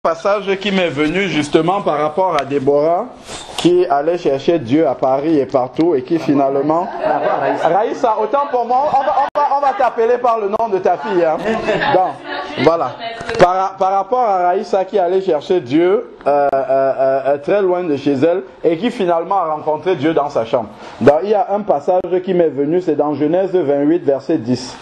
Passage qui m'est venu justement par rapport à Déborah qui allait chercher Dieu à Paris et partout et qui finalement... Raïssa, autant pour moi, on va t'appeler par le nom de ta fille. Hein. Donc, voilà. Par rapport à Raïssa qui allait chercher Dieu très loin de chez elle et qui finalement a rencontré Dieu dans sa chambre. Donc, il y a un passage qui m'est venu, c'est dans Genèse 28, verset 10.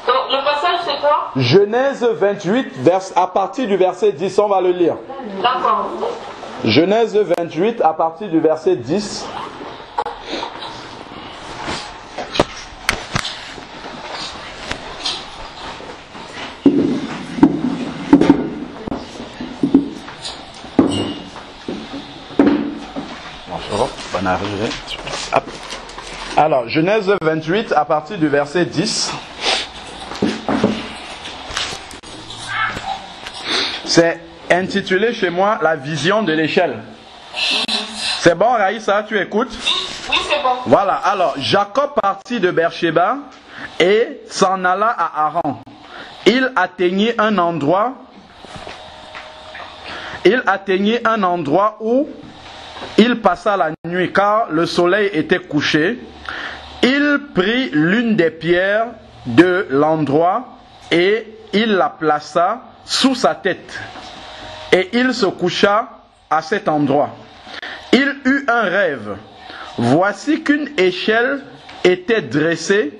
Donc, le passage c'est quoi? Genèse 28, à partir du verset 10, on va le lire. D'accord. Genèse 28, à partir du verset 10. Alors, Genèse 28, à partir du verset 10. C'est intitulé chez moi la vision de l'échelle. C'est bon, Raïssa, tu écoutes? Oui, c'est bon. Voilà, alors Jacob partit de Beersheba et s'en alla à Haran. Il atteignit un endroit où il passa la nuit car le soleil était couché. Il prit l'une des pierres de l'endroit et il la plaça sous sa tête, et il se coucha à cet endroit. Il eut un rêve. Voici qu'une échelle était dressée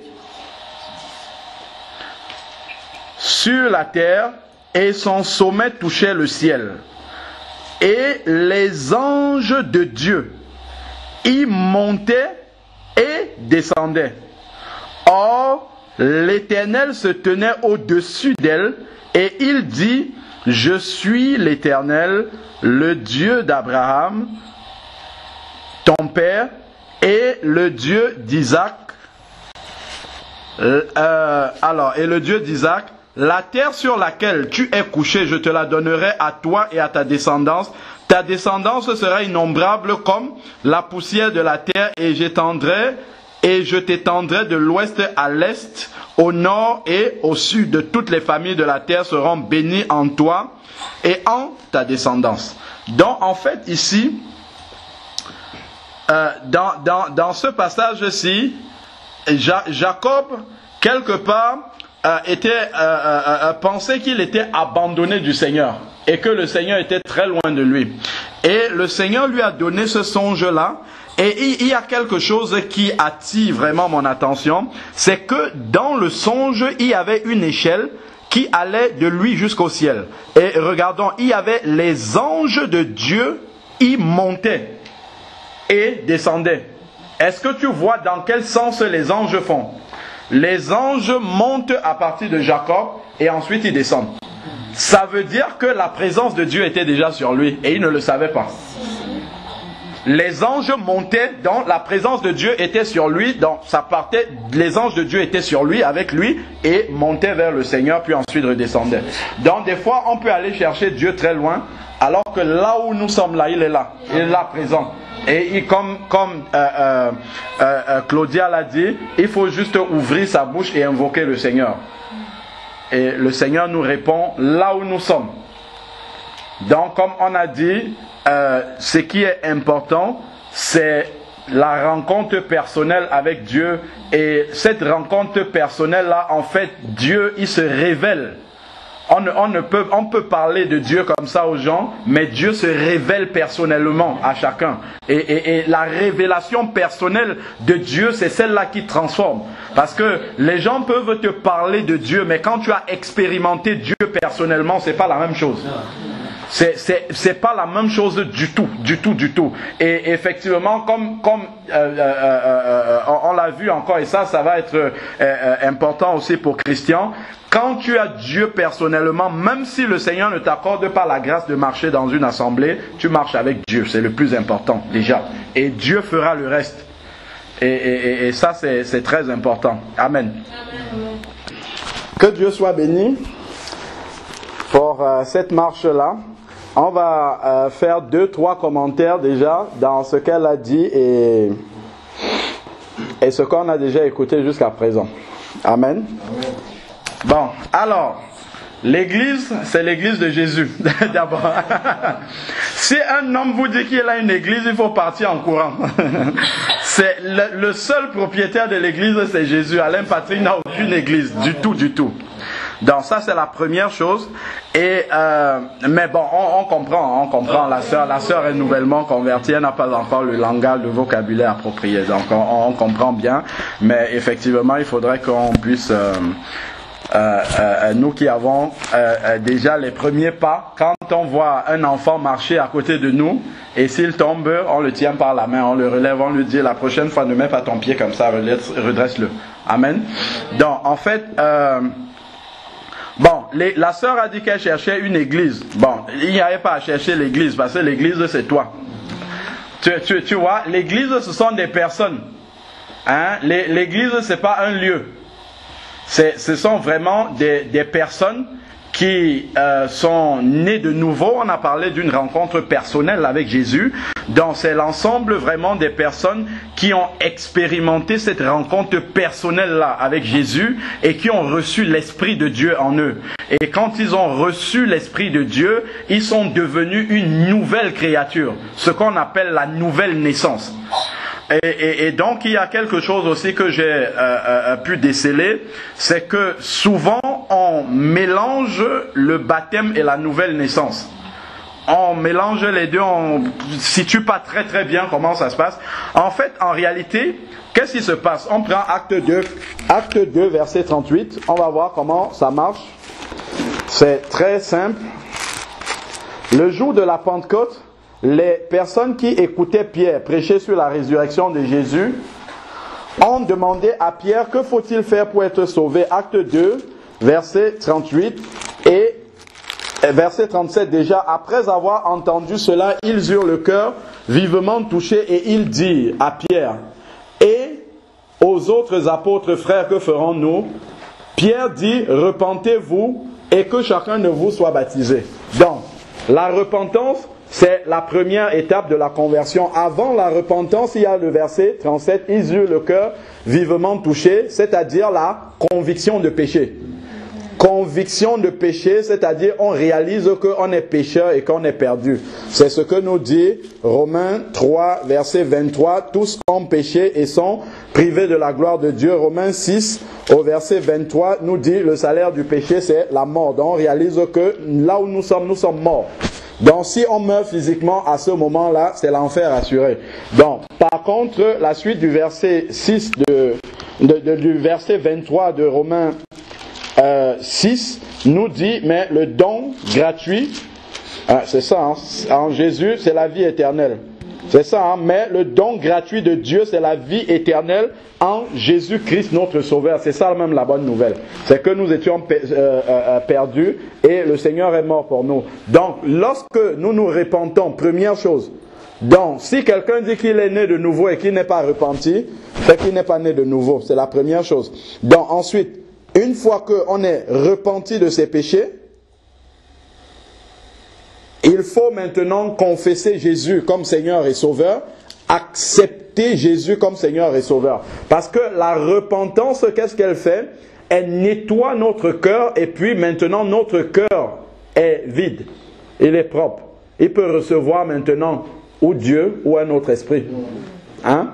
sur la terre, et son sommet touchait le ciel. Et les anges de Dieu y montaient et descendaient. Or, l'Éternel se tenait au-dessus d'elle, et il dit, je suis l'Éternel, le Dieu d'Abraham, ton père, et le Dieu d'Isaac. Et le Dieu d'Isaac, la terre sur laquelle tu es couché, je te la donnerai à toi et à ta descendance. Ta descendance sera innombrable comme la poussière de la terre, et je t'étendrai de l'ouest à l'est, au nord et au sud. De toutes les familles de la terre seront bénies en toi et en ta descendance. Donc en fait ici, dans ce passage-ci, Jacob quelque part pensait qu'il était abandonné du Seigneur et que le Seigneur était très loin de lui. Et le Seigneur lui a donné ce songe-là. Et il y a quelque chose qui attire vraiment mon attention, c'est que dans le songe, il y avait une échelle qui allait de lui jusqu'au ciel. Et regardons, il y avait les anges de Dieu, ils montaient et descendaient. Est-ce que tu vois dans quel sens les anges font? Les anges montent à partir de Jacob et ensuite ils descendent. Ça veut dire que la présence de Dieu était déjà sur lui et il ne le savait pas. Les anges montaient, donc la présence de Dieu était sur lui, donc ça partait, les anges de Dieu étaient sur lui, avec lui, et montaient vers le Seigneur, puis ensuite redescendaient. Donc des fois, on peut aller chercher Dieu très loin, alors que là où nous sommes là, il est là présent. Et comme Claudia l'a dit, il faut juste ouvrir sa bouche et invoquer le Seigneur. Et le Seigneur nous répond là où nous sommes. Donc comme on a dit, ce qui est important, c'est la rencontre personnelle avec Dieu. Et cette rencontre personnelle-là, en fait, Dieu, il se révèle. On peut parler de Dieu comme ça aux gens, mais Dieu se révèle personnellement à chacun. Et la révélation personnelle de Dieu, c'est celle-là qui transforme. Parce que les gens peuvent te parler de Dieu, mais quand tu as expérimenté Dieu personnellement, c'est pas la même chose. C'est pas la même chose du tout. Et effectivement, comme on l'a vu encore, et ça va être important aussi pour Christian, quand tu as Dieu personnellement, même si le Seigneur ne t'accorde pas la grâce de marcher dans une assemblée, tu marches avec Dieu, c'est le plus important déjà. Et Dieu fera le reste. Et ça, c'est très important. Amen. Que Dieu soit béni pour cette marche-là. On va faire 2-3 commentaires déjà dans ce qu'elle a dit et ce qu'on a déjà écouté jusqu'à présent. Amen. Bon, alors, L'église, c'est l'église de Jésus, d'abord. Si un homme vous dit qu'il a une église, il faut partir en courant. C'est le seul propriétaire de l'église, c'est Jésus. Alain Patrick n'a aucune église, du tout, du tout. Donc ça, c'est la première chose. Et mais bon, on comprend. La sœur est nouvellement convertie, elle n'a pas encore le langage, le vocabulaire approprié. Donc on comprend bien. Mais effectivement, il faudrait qu'on puisse... nous qui avons déjà les premiers pas, quand on voit un enfant marcher à côté de nous, et s'il tombe, on le tient par la main, on le relève, on lui dit la prochaine fois ne mets pas ton pied comme ça, redresse-le. Amen. Donc en fait, la sœur a dit qu'elle cherchait une église. Bon, il n'y avait pas à chercher l'église, parce que l'église c'est toi. Tu vois, l'église ce sont des personnes. Hein? L'église c'est pas un lieu. Ce sont vraiment des personnes qui sont nées de nouveau. On a parlé d'une rencontre personnelle avec Jésus. Donc c'est l'ensemble vraiment des personnes qui ont expérimenté cette rencontre personnelle-là avec Jésus et qui ont reçu l'Esprit de Dieu en eux. Et quand ils ont reçu l'Esprit de Dieu, ils sont devenus une nouvelle créature, ce qu'on appelle la nouvelle naissance. Et donc il y a quelque chose aussi que j'ai pu déceler, c'est que souvent on mélange le baptême et la nouvelle naissance. On mélange les deux, on ne situe pas très très bien comment ça se passe. En fait, en réalité, qu'est-ce qui se passe? On prend acte 2, verset 38, on va voir comment ça marche. C'est très simple. Le jour de la Pentecôte, les personnes qui écoutaient Pierre prêcher sur la résurrection de Jésus ont demandé à Pierre que faut-il faire pour être sauvé. Acte 2, verset 38 et verset 37 déjà. Après avoir entendu cela, ils eurent le cœur vivement touché et ils dirent à Pierre et aux autres apôtres, frères, que ferons-nous? Pierre dit, repentez-vous et que chacun de vous soit baptisé. Donc, la repentance, c'est la première étape de la conversion. Avant la repentance, il y a le verset 37, ils eurent le cœur vivement touché, c'est-à-dire la conviction de péché. Conviction de péché, c'est-à-dire on réalise qu'on est pécheur et qu'on est perdu. C'est ce que nous dit Romains 3, verset 23, tous ont péché et sont privés de la gloire de Dieu. Romains 6, au verset 23, nous dit le salaire du péché, c'est la mort. Donc on réalise que là où nous sommes morts. Donc si on meurt physiquement à ce moment-là, c'est l'enfer assuré. Donc par contre, la suite du verset 6 du verset 23 de Romains 6 nous dit, mais le don gratuit, c'est ça, hein, en Jésus, c'est la vie éternelle. C'est ça, hein, mais le don gratuit de Dieu, c'est la vie éternelle en Jésus-Christ, notre Sauveur. C'est ça même la bonne nouvelle. C'est que nous étions perdus et le Seigneur est mort pour nous. Donc, lorsque nous nous repentons, première chose, donc, si quelqu'un dit qu'il est né de nouveau et qu'il n'est pas repenti, c'est qu'il n'est pas né de nouveau. C'est la première chose. Donc, ensuite, une fois qu'on est repenti de ses péchés, il faut maintenant confesser Jésus comme Seigneur et Sauveur, accepter Jésus comme Seigneur et Sauveur. Parce que la repentance, qu'est-ce qu'elle fait? Elle nettoie notre cœur et puis maintenant notre cœur est vide. Il est propre. Il peut recevoir maintenant ou Dieu ou un autre esprit. Hein?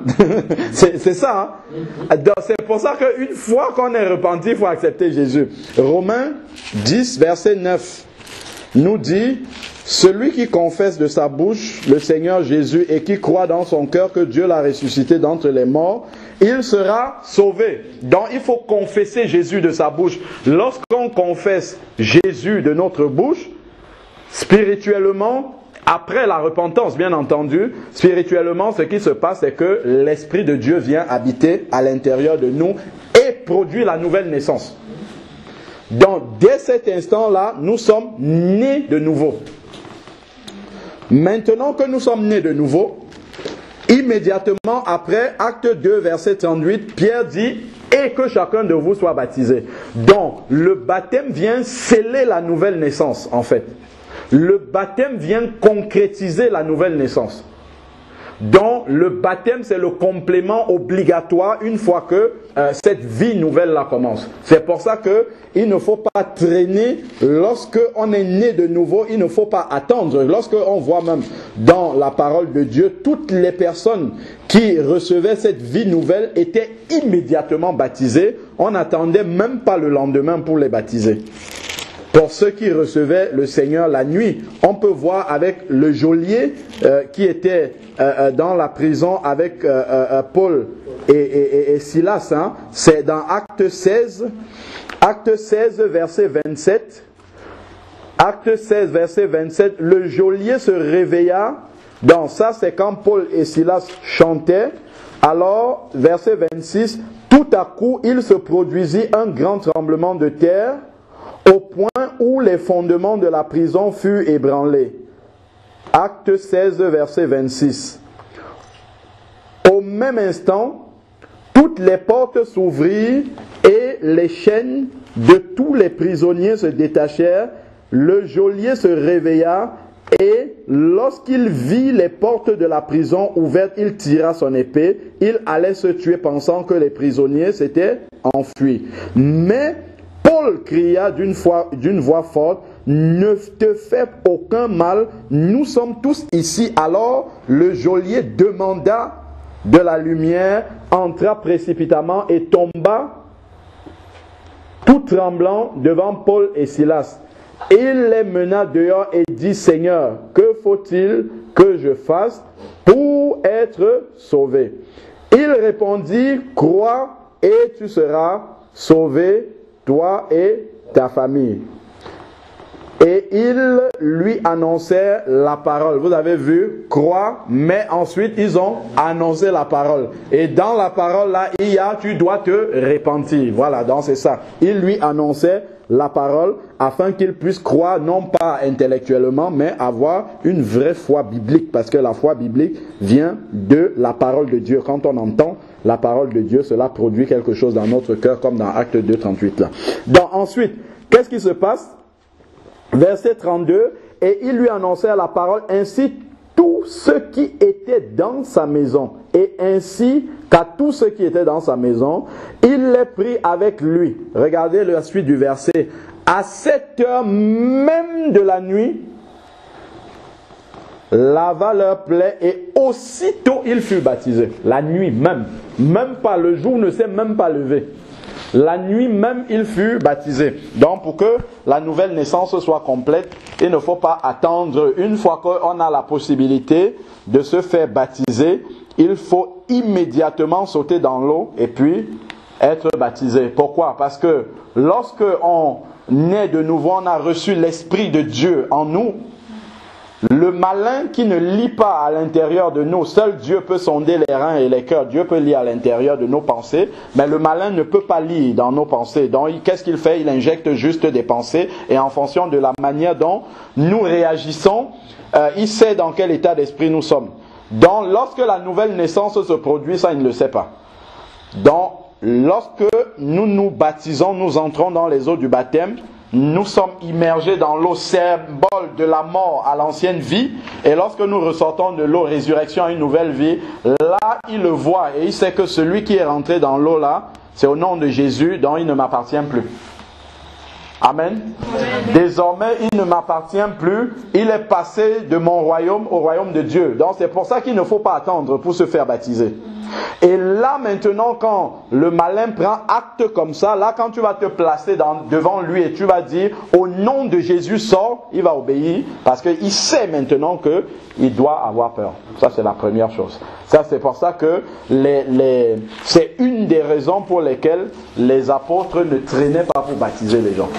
C'est ça. Hein? C'est pour ça qu'une fois qu'on est repenti, il faut accepter Jésus. Romains 10, verset 9 nous dit, celui qui confesse de sa bouche le Seigneur Jésus et qui croit dans son cœur que Dieu l'a ressuscité d'entre les morts, il sera sauvé. Donc il faut confesser Jésus de sa bouche. Lorsqu'on confesse Jésus de notre bouche, spirituellement, après la repentance, bien entendu, spirituellement, ce qui se passe, c'est que l'Esprit de Dieu vient habiter à l'intérieur de nous et produit la nouvelle naissance. Donc, dès cet instant-là, nous sommes nés de nouveau. Maintenant que nous sommes nés de nouveau, immédiatement après, acte 2, verset 38, Pierre dit « Et que chacun de vous soit baptisé ». Donc, le baptême vient sceller la nouvelle naissance, en fait. Le baptême vient concrétiser la nouvelle naissance. dont le baptême c'est le complément obligatoire une fois que cette vie nouvelle là commence. C'est pour ça que il ne faut pas traîner lorsque on est né de nouveau, il ne faut pas attendre. Lorsque on voit même dans la parole de Dieu, toutes les personnes qui recevaient cette vie nouvelle étaient immédiatement baptisées. On n'attendait même pas le lendemain pour les baptiser. Pour ceux qui recevaient le Seigneur la nuit, on peut voir avec le geôlier qui était dans la prison avec Paul et Silas. Hein. C'est dans Acte 16, verset 27. Acte 16, verset 27, le geôlier se réveilla. Donc ça, c'est quand Paul et Silas chantaient. Alors, verset 26, tout à coup, il se produisit un grand tremblement de terre, au point où les fondements de la prison furent ébranlés. Acte 16, verset 26. Au même instant, toutes les portes s'ouvrirent et les chaînes de tous les prisonniers se détachèrent. Le geôlier se réveilla et lorsqu'il vit les portes de la prison ouvertes, il tira son épée. Il allait se tuer pensant que les prisonniers s'étaient enfuis. Mais Paul cria d'une voix forte, « Ne te fais aucun mal, nous sommes tous ici. » Alors le geôlier demanda de la lumière, entra précipitamment et tomba tout tremblant devant Paul et Silas. Il les mena dehors et dit, « Seigneur, que faut-il que je fasse pour être sauvé ?» Il répondit, « Crois et tu seras sauvé, toi et ta famille. » Et ils lui annoncèrent la parole. Vous avez vu, croire, mais ensuite ils ont annoncé la parole. Et dans la parole là, il y a, tu dois te repentir. Voilà, donc c'est ça. Ils lui annonçaient la parole afin qu'il puisse croire, non pas intellectuellement, mais avoir une vraie foi biblique. Parce que la foi biblique vient de la parole de Dieu. Quand on entend la parole de Dieu, cela produit quelque chose dans notre cœur, comme dans Acte 2, 38 là. Donc ensuite, qu'est-ce qui se passe? Verset 32, et il lui annonçait la parole, ainsi tous ceux qui étaient dans sa maison, et ainsi qu'à tous ceux qui étaient dans sa maison, il les prit avec lui. Regardez la suite du verset. À 7 heures même de la nuit, lava leur plaie et aussitôt il fut baptisé. La nuit même. Même pas, le jour ne s'est même pas levé. La nuit même, il fut baptisé. Donc, pour que la nouvelle naissance soit complète, il ne faut pas attendre. Une fois qu'on a la possibilité de se faire baptiser, il faut immédiatement sauter dans l'eau et puis être baptisé. Pourquoi? Parce que lorsque on naît de nouveau, on a reçu l'Esprit de Dieu en nous. Le malin qui ne lit pas à l'intérieur de nous, seul Dieu peut sonder les reins et les cœurs. Dieu peut lire à l'intérieur de nos pensées, mais le malin ne peut pas lire dans nos pensées. Donc, qu'est-ce qu'il fait? Il injecte juste des pensées et en fonction de la manière dont nous réagissons, il sait dans quel état d'esprit nous sommes. Donc, lorsque la nouvelle naissance se produit, ça, il ne le sait pas. Donc, lorsque nous nous baptisons, nous entrons dans les eaux du baptême, nous sommes immergés dans l'eau, symbole de la mort à l'ancienne vie. Et lorsque nous ressortons de l'eau, résurrection à une nouvelle vie, là, il le voit et il sait que celui qui est rentré dans l'eau là, c'est au nom de Jésus, dont il ne m'appartient plus. Amen. Désormais, il ne m'appartient plus. Il est passé de mon royaume au royaume de Dieu. Donc, c'est pour ça qu'il ne faut pas attendre pour se faire baptiser. Et là, maintenant, quand le malin prend acte comme ça, là, quand tu vas te placer devant lui et tu vas dire, au nom de Jésus, sors, il va obéir parce qu'il sait maintenant qu'il doit avoir peur. Ça, c'est la première chose. Ça, c'est pour ça que c'est une des raisons pour lesquelles les apôtres ne traînaient pas pour baptiser les gens.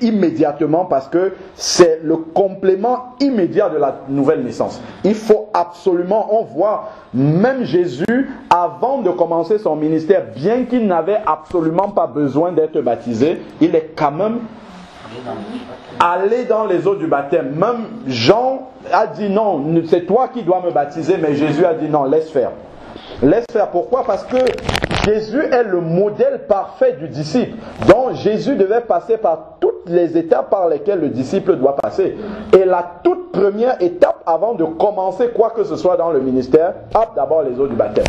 Immédiatement, parce que c'est le complément immédiat de la nouvelle naissance. Il faut absolument, on voit même Jésus, avant de commencer son ministère, bien qu'il n'avait absolument pas besoin d'être baptisé, il est quand même allé dans les eaux du baptême. Même Jean a dit non, c'est toi qui dois me baptiser, mais Jésus a dit non, laisse faire. Laisse faire. Pourquoi? Parce que Jésus est le modèle parfait du disciple. Donc Jésus devait passer par toutes les étapes par lesquelles le disciple doit passer. Et la toute toute première étape avant de commencer quoi que ce soit dans le ministère, d'abord les eaux du baptême.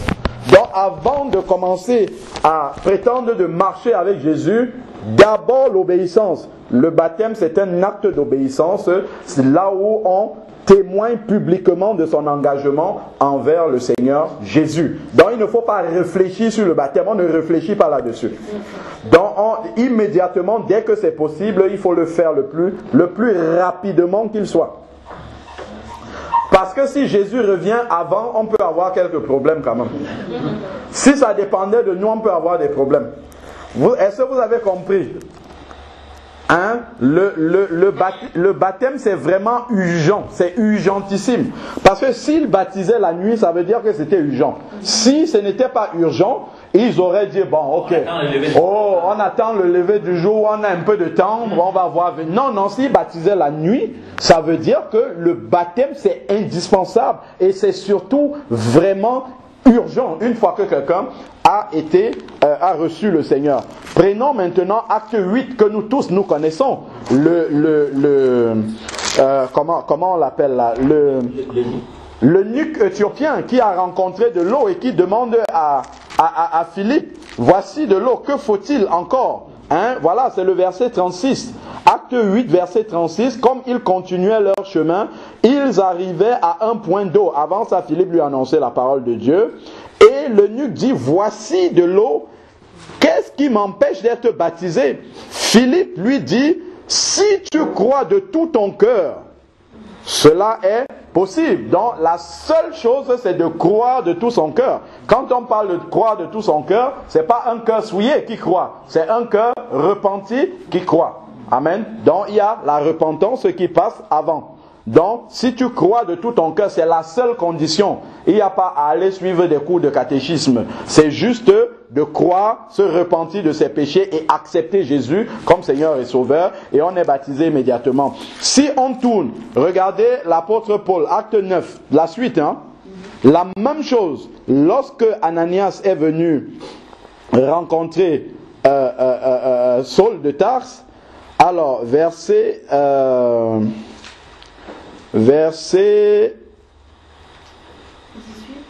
Donc avant de commencer à prétendre de marcher avec Jésus, d'abord l'obéissance. Le baptême, c'est un acte d'obéissance. C'est là où on témoigne publiquement de son engagement envers le Seigneur Jésus. Donc il ne faut pas réfléchir sur le baptême, on ne réfléchit pas là-dessus. Donc immédiatement, dès que c'est possible, il faut le faire le plus rapidement qu'il soit. Parce que si Jésus revient avant, on peut avoir quelques problèmes quand même. Si ça dépendait de nous, on peut avoir des problèmes. Est-ce que vous avez compris? Le baptême, c'est vraiment urgent, c'est urgentissime. Parce que s'ils baptisaient la nuit, ça veut dire que c'était urgent. Si ce n'était pas urgent, ils auraient dit, bon, ok, on attend le lever du jour, on a un peu de temps, on va voir. Non, s'ils baptisaient la nuit, ça veut dire que le baptême, c'est indispensable. Et c'est surtout vraiment urgent, une fois que quelqu'un a reçu le Seigneur. Prenons maintenant acte 8 que nous tous nous connaissons. Comment on l'appelle là? L'eunuque éthiopien qui a rencontré de l'eau et qui demande à Philippe, voici de l'eau, que faut-il encore? Voilà, c'est le verset 36. Acte 8, verset 36. Comme ils continuaient leur chemin, ils arrivaient à un point d'eau. Avant ça, Philippe lui annonçait la parole de Dieu. Et l'eunuque dit, voici de l'eau, qu'est-ce qui m'empêche d'être baptisé? Philippe lui dit, si tu crois de tout ton cœur, cela est possible. Donc la seule chose, c'est de croire de tout son cœur. Quand on parle de croire de tout son cœur, c'est pas un cœur souillé qui croit, c'est un cœur repenti qui croit. Amen. Donc il y a la repentance qui passe avant. Donc, si tu crois de tout ton cœur, c'est la seule condition. Il n'y a pas à aller suivre des cours de catéchisme. C'est juste de croire, se repentir de ses péchés et accepter Jésus comme Seigneur et Sauveur. Et on est baptisé immédiatement. Si on tourne, regardez l'apôtre Paul, acte 9, la suite. La même chose, lorsque Ananias est venu rencontrer Saul de Tarse, alors verset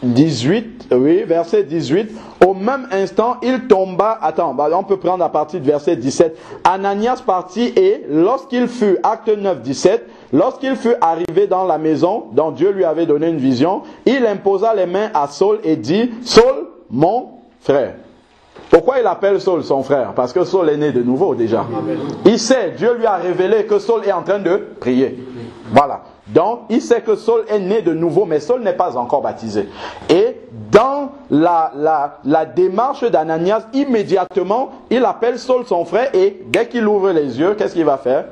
18, oui, verset 18. Au même instant, il tomba. On peut prendre à partir du verset 17. Ananias partit et lorsqu'il fut, acte 9, 17, lorsqu'il fut arrivé dans la maison dont Dieu lui avait donné une vision, il imposa les mains à Saul et dit, Saul, mon frère. Pourquoi il appelle Saul son frère? Parce que Saul est né de nouveau déjà. Il sait, Dieu lui a révélé que Saul est en train de prier. Voilà. Donc, il sait que Saul est né de nouveau, mais Saul n'est pas encore baptisé. Et dans la démarche d'Ananias, immédiatement, il appelle Saul son frère et dès qu'il ouvre les yeux, qu'est-ce qu'il va faire?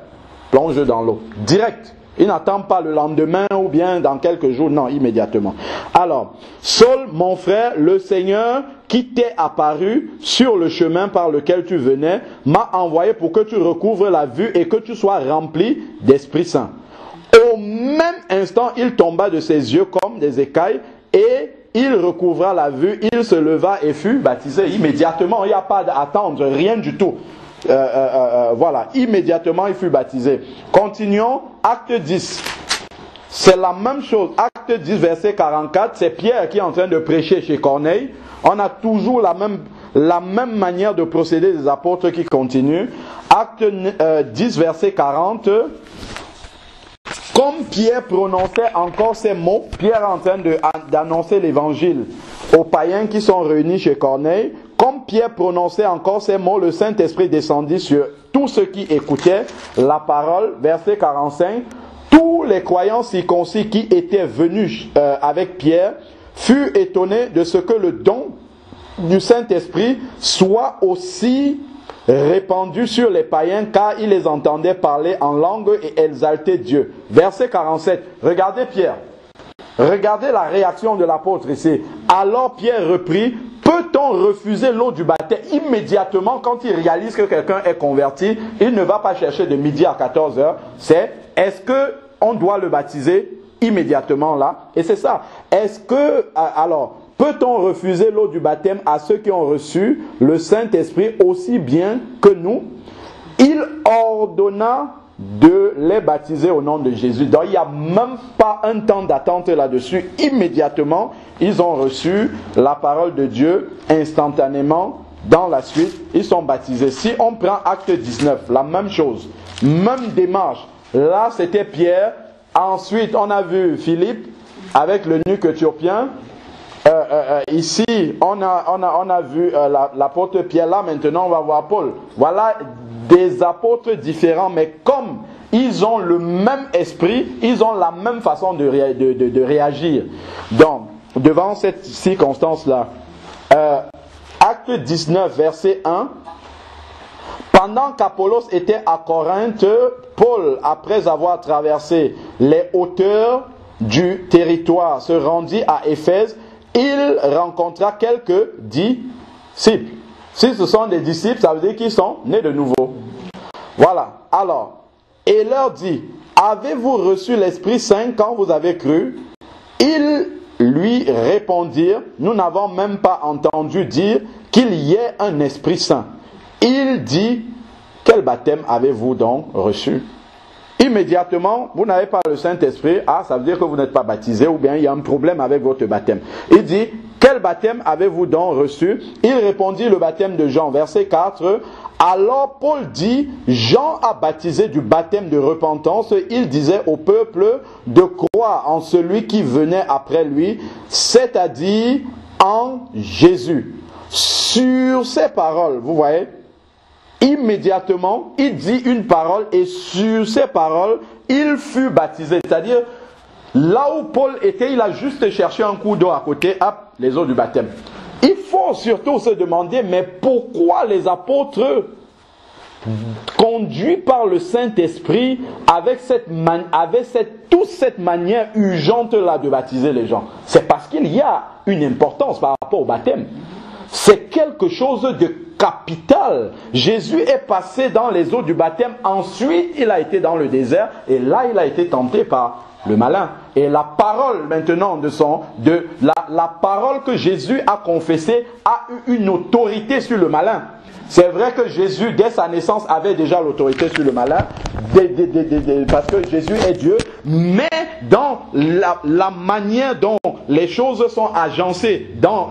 Plonge dans l'eau. Direct. Il n'attend pas le lendemain ou bien dans quelques jours. Non, immédiatement. Alors, Saul, mon frère, le Seigneur qui t'est apparu sur le chemin par lequel tu venais, m'a envoyé pour que tu recouvres la vue et que tu sois rempli d'Esprit Saint. Au même instant, il tomba de ses yeux comme des écailles et il recouvra la vue, il se leva et fut baptisé immédiatement. Il n'y a pas d'attendre, rien du tout. Voilà, immédiatement il fut baptisé. Continuons, acte 10. C'est la même chose. Acte 10, verset 44, c'est Pierre qui est en train de prêcher chez Corneille. On a toujours la même manière de procéder des apôtres qui continuent. Acte 10, verset 40. Comme Pierre prononçait encore ces mots, Pierre est en train d'annoncer l'évangile aux païens qui sont réunis chez Corneille. Comme Pierre prononçait encore ces mots, le Saint-Esprit descendit sur tous ceux qui écoutaient la parole. Verset 45. Tous les croyants circoncis qui étaient venus avec Pierre furent étonnés de ce que le don du Saint-Esprit soit aussi répandu sur les païens, car ils les entendaient parler en langue et exalter Dieu. Verset 47. Regardez Pierre. Regardez la réaction de l'apôtre ici. Alors Pierre reprit, peut-on refuser l'eau du baptême? Immédiatement, quand il réalise que quelqu'un est converti, il ne va pas chercher de midi à 14h. C'est, est-ce que on doit le baptiser immédiatement là? Et c'est ça. Est-ce que, alors, peut-on refuser l'eau du baptême à ceux qui ont reçu le Saint-Esprit aussi bien que nous? Il ordonna de les baptiser au nom de Jésus. Donc il n'y a même pas un temps d'attente là-dessus. Immédiatement, ils ont reçu la parole de Dieu instantanément. Dans la suite, ils sont baptisés. Si on prend Acte 19, la même chose, même démarche. Là, c'était Pierre. Ensuite, on a vu Philippe avec l'eunuque éthiopien. Ici, on a vu l'apôtre Pierre. Là, maintenant, on va voir Paul. Voilà des apôtres différents, mais comme ils ont le même esprit, ils ont la même façon de réagir. Donc, devant cette circonstance-là, Acte 19, verset 1. Pendant qu'Apollos était à Corinthe, Paul, après avoir traversé les hauteurs du territoire, se rendit à Éphèse. Il rencontra quelques disciples. Si ce sont des disciples, ça veut dire qu'ils sont nés de nouveau. Voilà. Alors, et leur dit, avez-vous reçu l'Esprit Saint quand vous avez cru? Ils lui répondirent, nous n'avons même pas entendu dire qu'il y ait un Esprit Saint. Il dit, quel baptême avez-vous donc reçu? Immédiatement, vous n'avez pas le Saint-Esprit, ça veut dire que vous n'êtes pas baptisé, ou bien il y a un problème avec votre baptême. Il dit, quel baptême avez-vous donc reçu? Il répondit, le baptême de Jean, verset 4. Alors Paul dit, Jean a baptisé du baptême de repentance. Il disait au peuple de croire en celui qui venait après lui, c'est-à-dire en Jésus. Sur ces paroles, vous voyez, immédiatement, il dit une parole et sur ces paroles, il fut baptisé. C'est-à-dire, là où Paul était, il a juste cherché un coup d'eau à côté, hop, les eaux du baptême. Il faut surtout se demander, mais pourquoi les apôtres, conduits par le Saint-Esprit, avec cette manière urgente-là de baptiser les gens? C'est parce qu'il y a une importance par rapport au baptême. C'est quelque chose de capital. Jésus est passé dans les eaux du baptême, ensuite il a été dans le désert, et là il a été tenté par le malin. Et la parole maintenant la parole que Jésus a confessée a eu une autorité sur le malin. C'est vrai que Jésus, dès sa naissance, avait déjà l'autorité sur le malin, parce que Jésus est Dieu, mais dans la manière dont les choses sont agencées, dans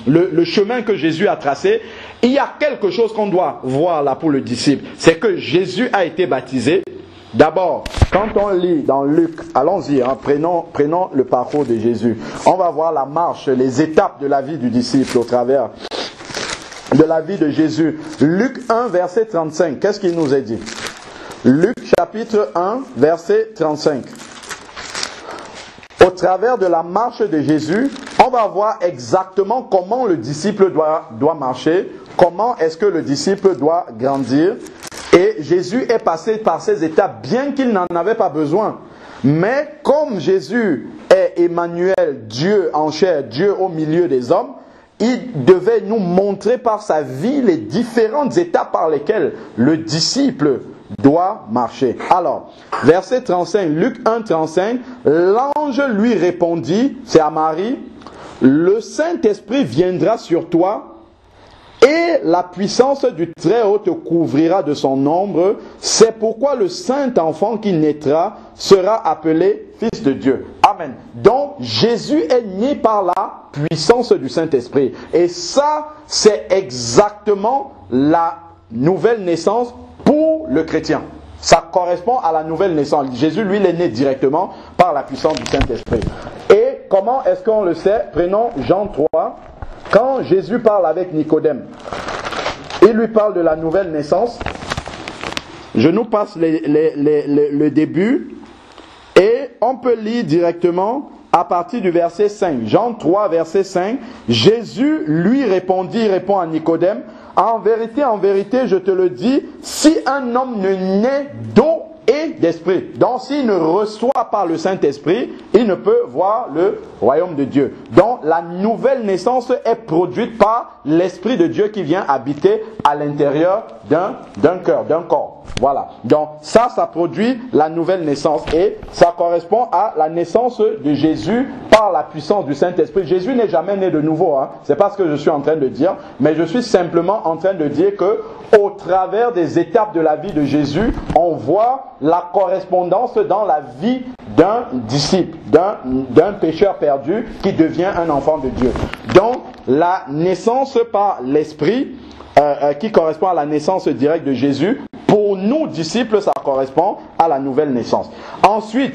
le chemin que Jésus a tracé, il y a quelque chose qu'on doit voir là pour le disciple. C'est que Jésus a été baptisé. D'abord, quand on lit dans Luc, allons-y, prenons le parcours de Jésus. On va voir la marche, les étapes de la vie du disciple au travers de la vie de Jésus. Luc 1, verset 35. Qu'est-ce qu'il nous est dit? Luc chapitre 1, verset 35. Au travers de la marche de Jésus, on va voir exactement comment le disciple doit marcher, comment est-ce que le disciple doit grandir. Et Jésus est passé par ces étapes, bien qu'il n'en avait pas besoin. Mais comme Jésus est Emmanuel, Dieu en chair, Dieu au milieu des hommes, il devait nous montrer par sa vie les différentes étapes par lesquelles le disciple doit marcher. Alors, verset 35, Luc 1, 35, l'ange lui répondit, c'est à Marie, le Saint-Esprit viendra sur toi et la puissance du Très-Haut te couvrira de son ombre. C'est pourquoi le saint enfant qui naîtra sera appelé Fils de Dieu. Amen. Donc, Jésus est né par la puissance du Saint-Esprit. Et ça, c'est exactement la nouvelle naissance pour le chrétien. Ça correspond à la nouvelle naissance. Jésus, lui, il est né directement par la puissance du Saint-Esprit. Et comment est-ce qu'on le sait? Prenons Jean 3. Quand Jésus parle avec Nicodème, il lui parle de la nouvelle naissance. Je nous passe le début et on peut lire directement à partir du verset 5. Jean 3, verset 5. Jésus lui répondit, répond à Nicodème, en vérité, je te le dis, si un homme ne naît d'eau et d'esprit, donc s'il ne reçoit pas le Saint-Esprit, il ne peut voir le royaume de Dieu. Donc la nouvelle naissance est produite par l'Esprit de Dieu qui vient habiter à l'intérieur d'un cœur, d'un corps. Voilà. Donc ça produit la nouvelle naissance et ça correspond à la naissance de Jésus par la puissance du Saint-Esprit. Jésus n'est jamais né de nouveau, hein. C'est pas ce que je suis en train de dire, mais je suis simplement en train de dire que au travers des étapes de la vie de Jésus, on voit la correspondance dans la vie d'un disciple, d'un pécheur perdu qui devient un enfant de Dieu. Donc la naissance par l'Esprit qui correspond à la naissance directe de Jésus, pour nous disciples, ça correspond à la nouvelle naissance. Ensuite,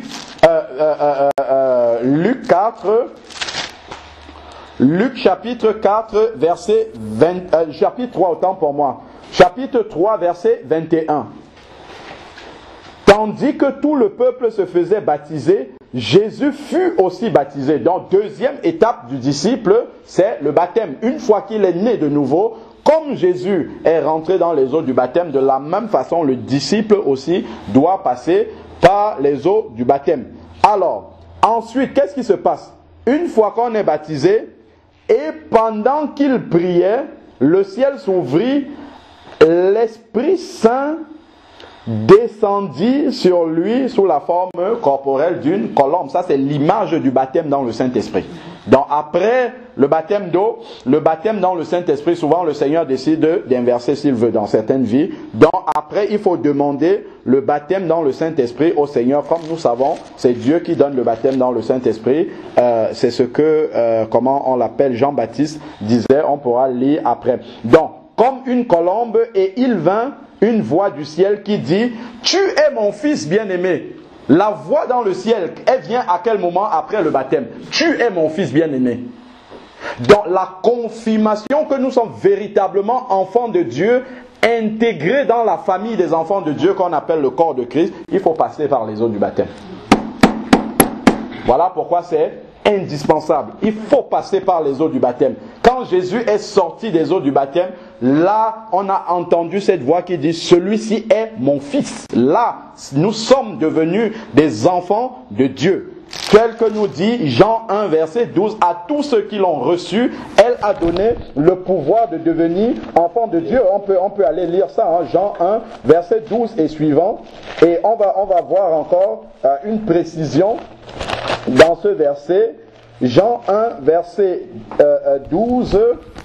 Luc chapitre 4, verset 20, chapitre 3, autant pour moi. Chapitre 3, verset 21. Tandis que tout le peuple se faisait baptiser, Jésus fut aussi baptisé. Donc, deuxième étape du disciple, c'est le baptême. Une fois qu'il est né de nouveau, comme Jésus est rentré dans les eaux du baptême, de la même façon, le disciple aussi doit passer par les eaux du baptême. Alors, ensuite, qu'est-ce qui se passe? Une fois qu'on est baptisé, et pendant qu'il priait, le ciel s'ouvrit, l'Esprit Saint descendit sur lui sous la forme corporelle d'une colombe. Ça, c'est l'image du baptême dans le Saint-Esprit. Donc, après le baptême d'eau, le baptême dans le Saint-Esprit, souvent le Seigneur décide d'inverser s'il veut dans certaines vies. Donc, après, il faut demander le baptême dans le Saint-Esprit au Seigneur. Comme nous savons, c'est Dieu qui donne le baptême dans le Saint-Esprit. C'est ce que, comment on l'appelle, Jean-Baptiste disait, on pourra lire après. Donc, comme une colombe, et il vint une voix du ciel qui dit « Tu es mon fils bien-aimé ». La voix dans le ciel, elle vient à quel moment après le baptême? « Tu es mon fils bien-aimé ». Donc la confirmation que nous sommes véritablement enfants de Dieu, intégrés dans la famille des enfants de Dieu qu'on appelle le corps de Christ, il faut passer par les eaux du baptême. Voilà pourquoi c'est indispensable. Il faut passer par les eaux du baptême. Quand Jésus est sorti des eaux du baptême, là, on a entendu cette voix qui dit « Celui-ci est mon fils ». Là, nous sommes devenus des enfants de Dieu. Tel que nous dit Jean 1, verset 12, « À tous ceux qui l'ont reçu, elle a donné le pouvoir de devenir enfants de Dieu ». On peut aller lire ça, hein, Jean 1, verset 12 et suivant. Et on va voir encore une précision dans ce verset. Jean 1, verset 12,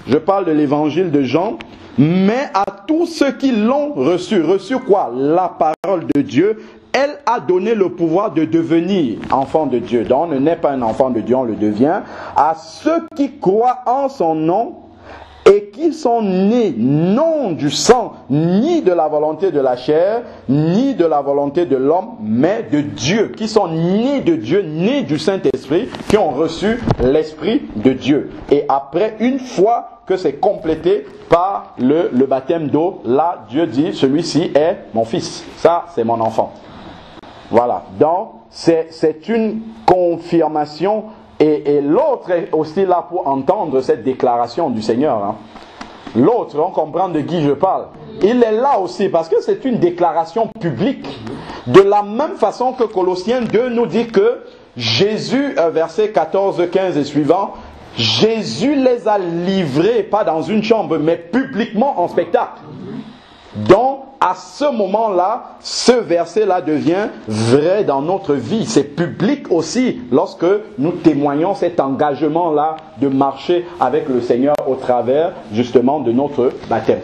je parle de l'évangile de Jean. « Mais à tous ceux qui l'ont reçu » quoi? La parole de Dieu. Elle a donné le pouvoir de devenir enfant de Dieu. Donc on ne naît pas un enfant de Dieu, on le devient. À ceux qui croient en son nom et qui sont nés non du sang, ni de la volonté de la chair, ni de la volonté de l'homme, mais de Dieu. Qui sont nés de Dieu, nés du Saint-Esprit, qui ont reçu l'Esprit de Dieu. Et après, une fois que c'est complété par le baptême d'eau, là, Dieu dit, celui-ci est mon fils. Ça, c'est mon enfant. Voilà, donc c'est une confirmation et l'autre est aussi là pour entendre cette déclaration du Seigneur. Hein. L'autre, on comprend de qui je parle. Il est là aussi parce que c'est une déclaration publique. De la même façon que Colossiens 2 nous dit que Jésus, verset 14, 15 et suivant, Jésus les a livrés, pas dans une chambre, mais publiquement en spectacle. Donc, à ce moment-là, ce verset-là devient vrai dans notre vie. C'est public aussi lorsque nous témoignons cet engagement-là de marcher avec le Seigneur au travers justement de notre baptême.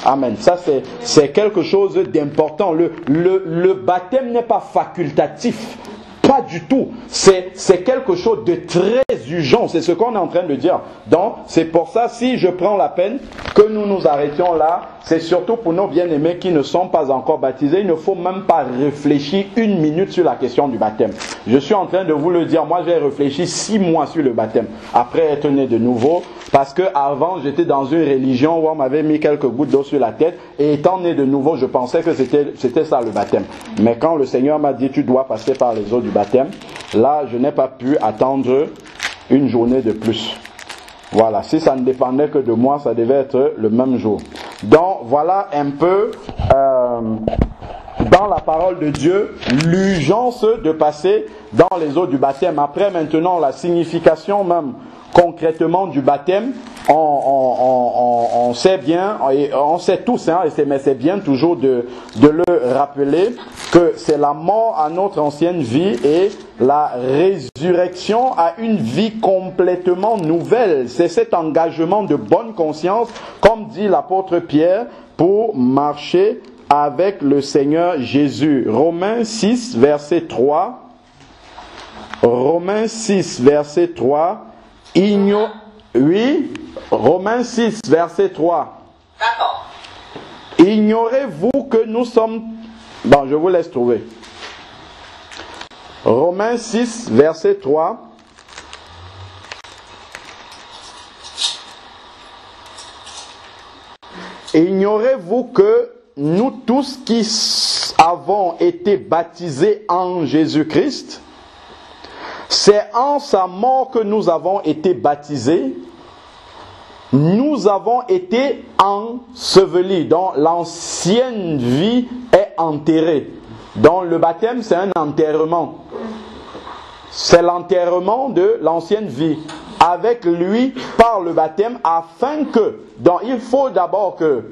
Amen. Ça, c'est quelque chose d'important. Le baptême n'est pas facultatif. Pas du tout. C'est quelque chose de très urgent. C'est ce qu'on est en train de dire. Donc, c'est pour ça, si je prends la peine que nous nous arrêtions là, c'est surtout pour nos bien-aimés qui ne sont pas encore baptisés. Il ne faut même pas réfléchir une minute sur la question du baptême. Je suis en train de vous le dire. Moi, j'ai réfléchi 6 mois sur le baptême. Après être né de nouveau. Parce que avant, j'étais dans une religion où on m'avait mis quelques gouttes d'eau sur la tête. Et étant né de nouveau, je pensais que c'était ça le baptême. Mais quand le Seigneur m'a dit, tu dois passer par les eaux du baptême, là, je n'ai pas pu attendre une journée de plus. Voilà, si ça ne dépendait que de moi, ça devait être le même jour. Donc, voilà un peu, dans la parole de Dieu, l'urgence de passer dans les eaux du baptême. Après, maintenant, la signification même, concrètement, du baptême, on sait bien, et on sait tous, hein, mais c'est bien toujours de le rappeler, que c'est la mort à notre ancienne vie et la résurrection à une vie complètement nouvelle. C'est cet engagement de bonne conscience, comme dit l'apôtre Pierre, pour marcher avec le Seigneur Jésus. Romains 6, verset 3. Romains 6, verset 3. Oui, Romains 6, verset 3. D'accord. Ignorez-vous que nous sommes... Bon, je vous laisse trouver. Romains 6, verset 3. Ignorez-vous que nous tous qui avons été baptisés en Jésus-Christ, c'est en sa mort que nous avons été baptisés, nous avons été ensevelis, donc l'ancienne vie est enterrée. Donc le baptême, c'est un enterrement. C'est l'enterrement de l'ancienne vie avec lui par le baptême, afin que, donc il faut d'abord que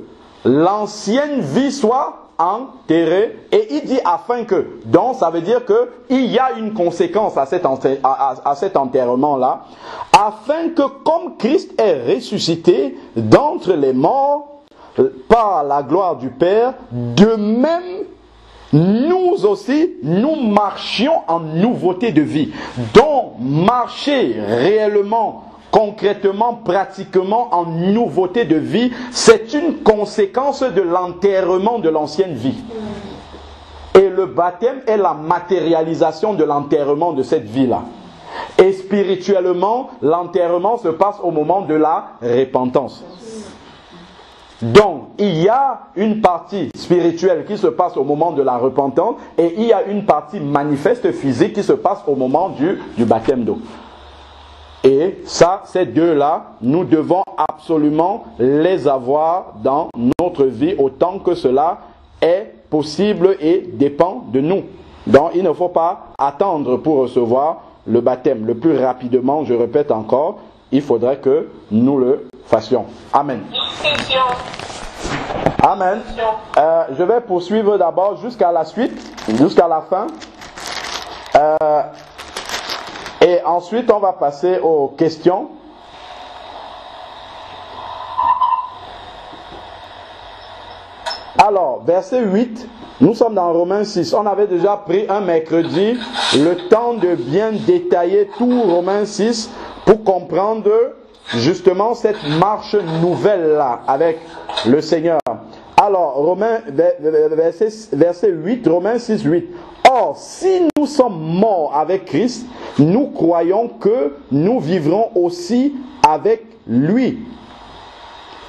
l'ancienne vie soit enterré, et il dit afin que, donc ça veut dire que il y a une conséquence à cet enterrement là, afin que comme Christ est ressuscité d'entre les morts par la gloire du Père, de même nous aussi nous marchions en nouveauté de vie. Donc marcher réellement, concrètement, pratiquement en nouveauté de vie, c'est une conséquence de l'enterrement de l'ancienne vie. Et le baptême est la matérialisation de l'enterrement de cette vie-là. Et spirituellement, l'enterrement se passe au moment de la repentance. Donc, il y a une partie spirituelle qui se passe au moment de la repentance, et il y a une partie manifeste physique qui se passe au moment du baptême d'eau. Et ça, ces deux-là, nous devons absolument les avoir dans notre vie autant que cela est possible et dépend de nous. Donc, il ne faut pas attendre pour recevoir le baptême. Le plus rapidement, je répète encore, il faudrait que nous le fassions. Amen. Amen. Je vais poursuivre d'abord jusqu'à la suite, jusqu'à la fin. Et ensuite, on va passer aux questions. Alors, verset 8, nous sommes dans Romains 6. On avait déjà pris un mercredi le temps de bien détailler tout Romains 6 pour comprendre justement cette marche nouvelle-là avec le Seigneur. Alors, verset 8, Romains 6, 8. Or, si nous sommes morts avec Christ, nous croyons que nous vivrons aussi avec lui.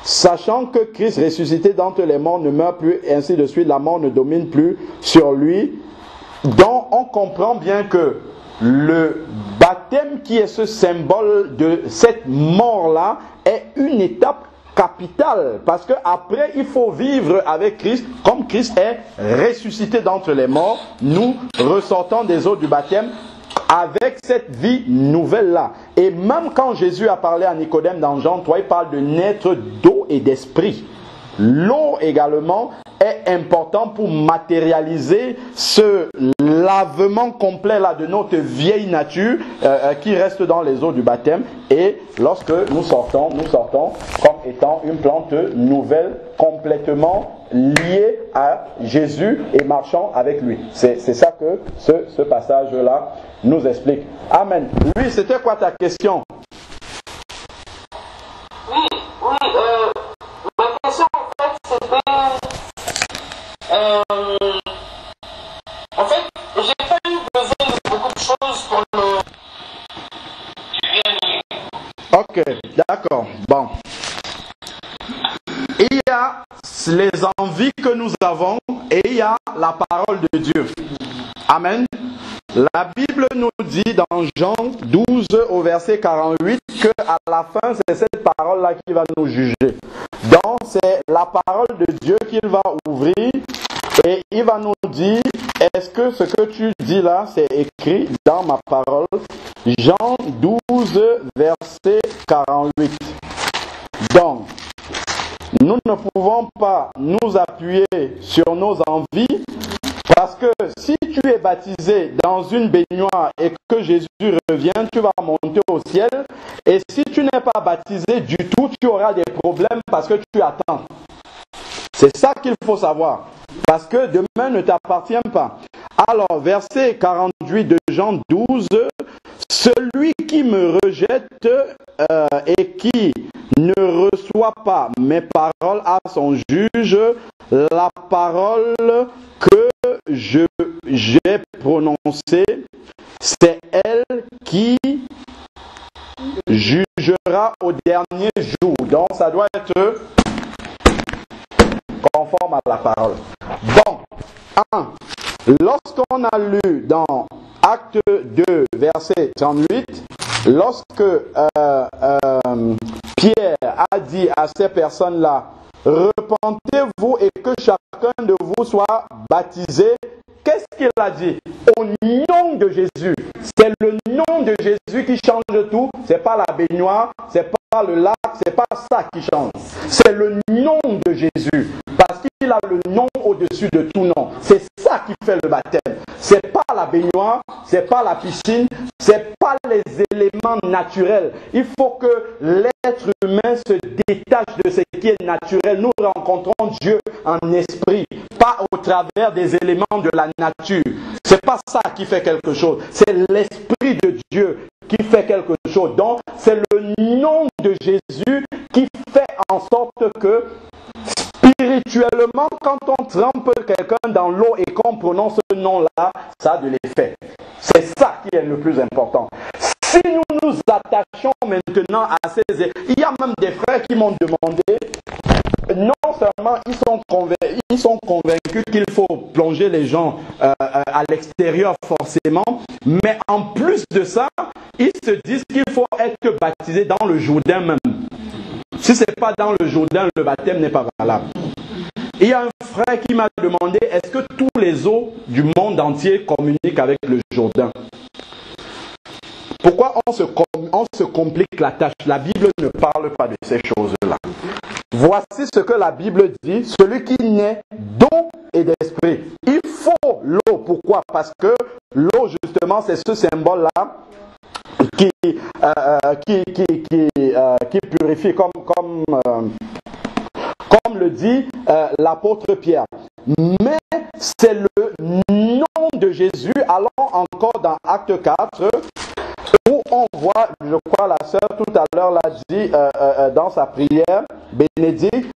Sachant que Christ ressuscité d'entre les morts ne meurt plus, et ainsi de suite, la mort ne domine plus sur lui. Donc, on comprend bien que le baptême qui est ce symbole de cette mort-là est une étape capitale, parce que après il faut vivre avec Christ, comme Christ est ressuscité d'entre les morts, nous ressortons des eaux du baptême avec cette vie nouvelle-là. Et même quand Jésus a parlé à Nicodème dans Jean 3, il parle de naître d'eau et d'esprit. L'eau également est important pour matérialiser ce lavement complet là de notre vieille nature qui reste dans les eaux du baptême, et lorsque nous sortons comme étant une plante nouvelle complètement liée à Jésus et marchant avec lui. C'est ça que ce passage là nous explique. Amen. Lui, c'était quoi ta question? Ma question en fait c'était en fait j'ai pas eu besoin de beaucoup de choses pour le Ok, d'accord. Bon. Il y a les envies que nous avons et il y a la parole de Dieu. Amen. La Bible nous dit dans Jean 12 au verset 48 que à la fin c'est cette parole-là qui va nous juger. Donc c'est la parole de Dieu qu'il va ouvrir et il va nous dire, est-ce que ce que tu dis là c'est écrit dans ma parole? Jean 12 verset 48. Donc, nous ne pouvons pas nous appuyer sur nos envies, parce que si tu es baptisé dans une baignoire et que Jésus revient, tu vas monter au ciel. Et si tu n'es pas baptisé du tout, tu auras des problèmes parce que tu attends. C'est ça qu'il faut savoir. Parce que demain ne t'appartient pas. Alors, verset 48 de Jean 12, celui qui me rejette et qui ne reçoit pas mes paroles à son juge, la parole que j'ai prononcée, c'est elle qui jugera au dernier jour. Donc, ça doit être conforme à la parole. Bon, 1. Lorsqu'on a lu dans Acte 2, verset 38, lorsque Pierre a dit à ces personnes-là, repentez-vous et que chacun de vous soit baptisé, qu'est-ce qu'il a dit? Au nom de Jésus. C'est le nom de Jésus qui change tout. C'est pas la baignoire, c'est pas le lac, c'est pas ça qui change. C'est le nom de Jésus. Parce qu'il a le nom au-dessus de tout nom. C'est ça qui fait le baptême. C'est pas la baignoire, c'est pas la piscine, c'est pas les éléments naturels. Il faut que l'être humain se détache de ce qui est naturel. Nous rencontrons Dieu en esprit, pas au travers des éléments de la nature. C'est pas ça qui fait quelque chose. C'est l'esprit de Dieu qui fait quelque chose. Donc, c'est le nom de Jésus qui fait en sorte que spirituellement, quand on trempe quelqu'un dans l'eau et qu'on prononce ce nom-là, ça a de l'effet. C'est ça qui est le plus important. Si nous nous attachons maintenant à ces... Il y a même des frères qui m'ont demandé, non seulement ils sont convaincus qu'il faut plonger les gens à l'extérieur forcément, mais en plus de ça, ils se disent qu'il faut être baptisé dans le Jourdain même. Si ce n'est pas dans le Jourdain, le baptême n'est pas valable. Il y a un frère qui m'a demandé, est-ce que tous les eaux du monde entier communiquent avec le Jourdain? Pourquoi on se complique la tâche? La Bible ne parle pas de ces choses-là. Voici ce que la Bible dit, celui qui naît d'eau et d'esprit. Il faut l'eau. Pourquoi? Parce que l'eau, justement, c'est ce symbole-là qui purifie, comme le dit l'apôtre Pierre. Mais c'est le nom de Jésus. Allons encore dans Acte 4, où on voit, je crois la sœur tout à l'heure l'a dit dans sa prière, Bénédicte,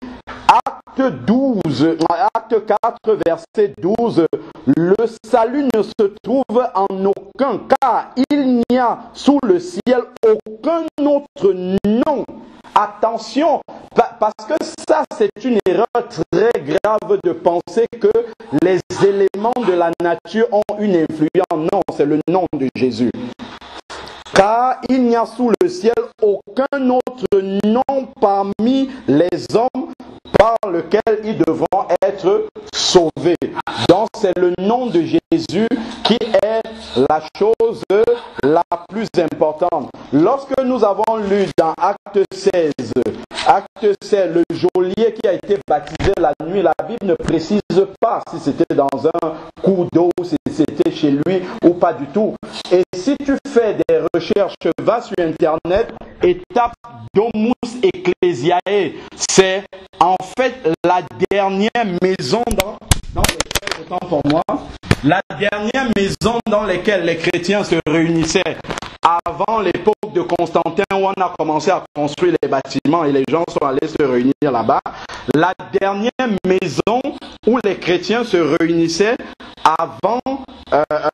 Acte 4, verset 12, le salut ne se trouve en aucun, car il n'y a sous le ciel aucun autre nom. Attention, parce que ça c'est une erreur très grave de penser que les éléments de la nature ont une influence. Non, c'est le nom de Jésus. Car il n'y a sous le ciel aucun autre nom parmi les hommes par lequel ils devront être sauvés. Donc c'est le nom de Jésus qui est la chose la plus importante. Lorsque nous avons lu dans Acte 16, le geôlier qui a été baptisé la nuit, la Bible ne précise pas si c'était dans un cours d'eau, si c'était chez lui ou pas du tout. Et si tu fais des recherches, va sur Internet et tape Domus Ecclesiae. C'est en fait la dernière maison dans laquelle, autant pour moi, la dernière maison dans laquelle les chrétiens se réunissaient avant l'époque de Constantin, où on a commencé à construire les bâtiments et les gens sont allés se réunir là-bas. La dernière maison où les chrétiens se réunissaient avant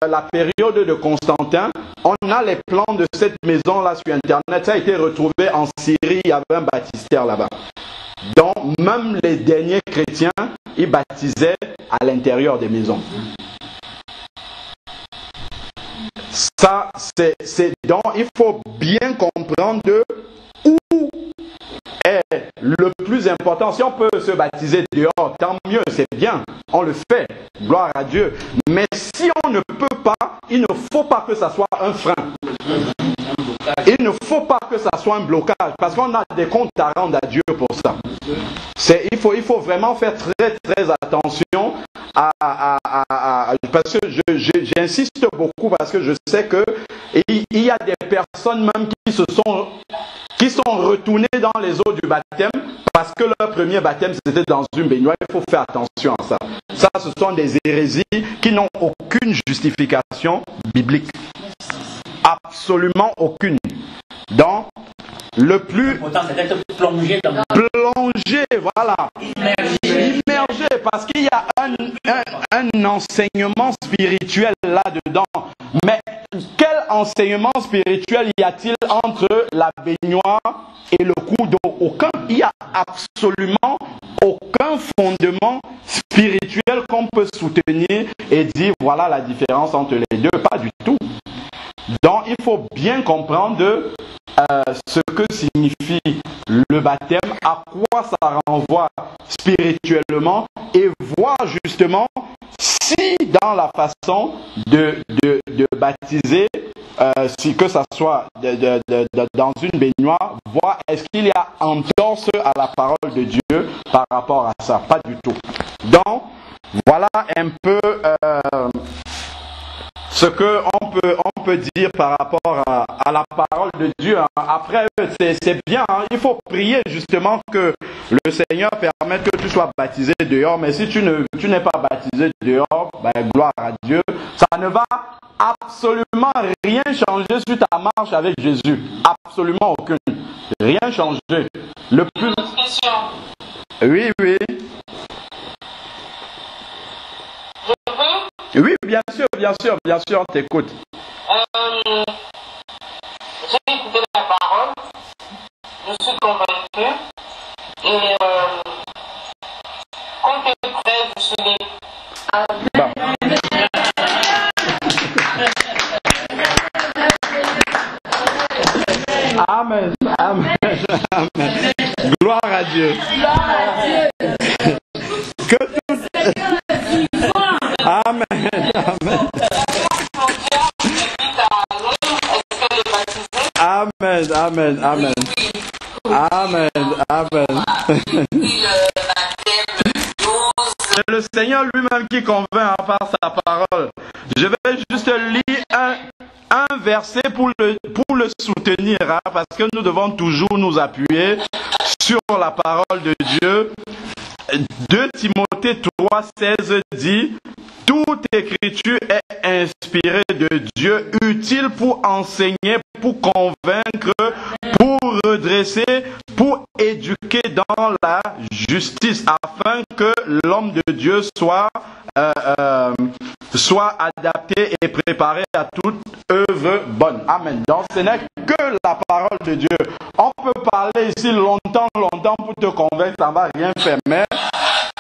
la période de Constantin, on a les plans de cette maison-là sur Internet. Ça a été retrouvé en Syrie, il y avait un baptistère là-bas. Donc, même les derniers chrétiens, ils baptisaient à l'intérieur des maisons. Ça, c'est donc, il faut bien comprendre où est le plus important. Si on peut se baptiser dehors, tant mieux, c'est bien, on le fait, gloire à Dieu. Mais si on ne peut pas, il ne faut pas que ça soit un frein. Il ne faut pas que ça soit un blocage parce qu'on a des comptes à rendre à Dieu pour ça. Il faut vraiment faire très très attention parce que j'insiste beaucoup parce que je sais que il y a des personnes même qui sont retournées dans les eaux du baptême parce que leur premier baptême c'était dans une baignoire. Il faut faire attention à ça. Ça, ce sont des hérésies qui n'ont aucune justification biblique. Absolument aucune. Donc, le plus plongé, voilà, immergé, parce qu'il y a un enseignement spirituel là-dedans. Mais quel enseignement spirituel y a-t-il entre la baignoire et le coup d'eau? Aucun. Il n'y a absolument aucun fondement spirituel qu'on peut soutenir et dire voilà la différence entre les deux. Pas du tout. Donc il faut bien comprendre ce que signifie le baptême, à quoi ça renvoie spirituellement et voir justement si dans la façon de baptiser, si que ça soit dans une baignoire, voir est-ce qu'il y a entorse à la parole de Dieu par rapport à ça. Pas du tout. Donc voilà un peu ce qu'on peut dire par rapport à la parole de Dieu. Après, c'est bien, hein. Il faut prier justement que le Seigneur permette que tu sois baptisé dehors. Mais si tu n'es pas baptisé dehors, ben, gloire à Dieu. Ça ne va absolument rien changer sur ta marche avec Jésus. Absolument aucune. Rien changer. Le plus... Oui, oui. Oui, bien sûr, on t'écoute. J'ai écouté la parole, je suis convaincu, et quand tu es prêt, je suis libre. Bon. Amen, amen, amen. Gloire à Dieu. Que tout... Amen, amen. Amen, amen, amen. Amen, amen. C'est le Seigneur lui-même qui convainc par sa parole. Je vais juste lire un verset pour le soutenir, hein, parce que nous devons toujours nous appuyer sur la parole de Dieu. 2 Timothée 3,16 dit: toute écriture est inspirée de Dieu, utile pour enseigner, pour convaincre, pour redresser, pour éduquer dans la justice, afin que l'homme de Dieu soit adapté et préparé à toute œuvre bonne. Amen. Donc ce n'est que la parole de Dieu. On peut parler ici longtemps pour te convaincre, ça ne va rien faire, mais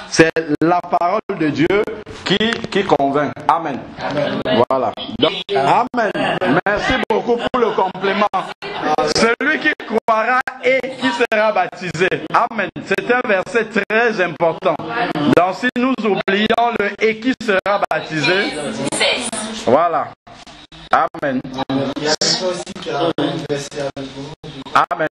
c'est la parole de Dieu qui convainc. Amen. Amen. Voilà. Donc, amen. Merci beaucoup pour le complément. Celui qui croira et qui sera baptisé. Amen. C'est un verset très important. Donc si nous oublions le et qui sera baptisé, voilà. Amen. Amen.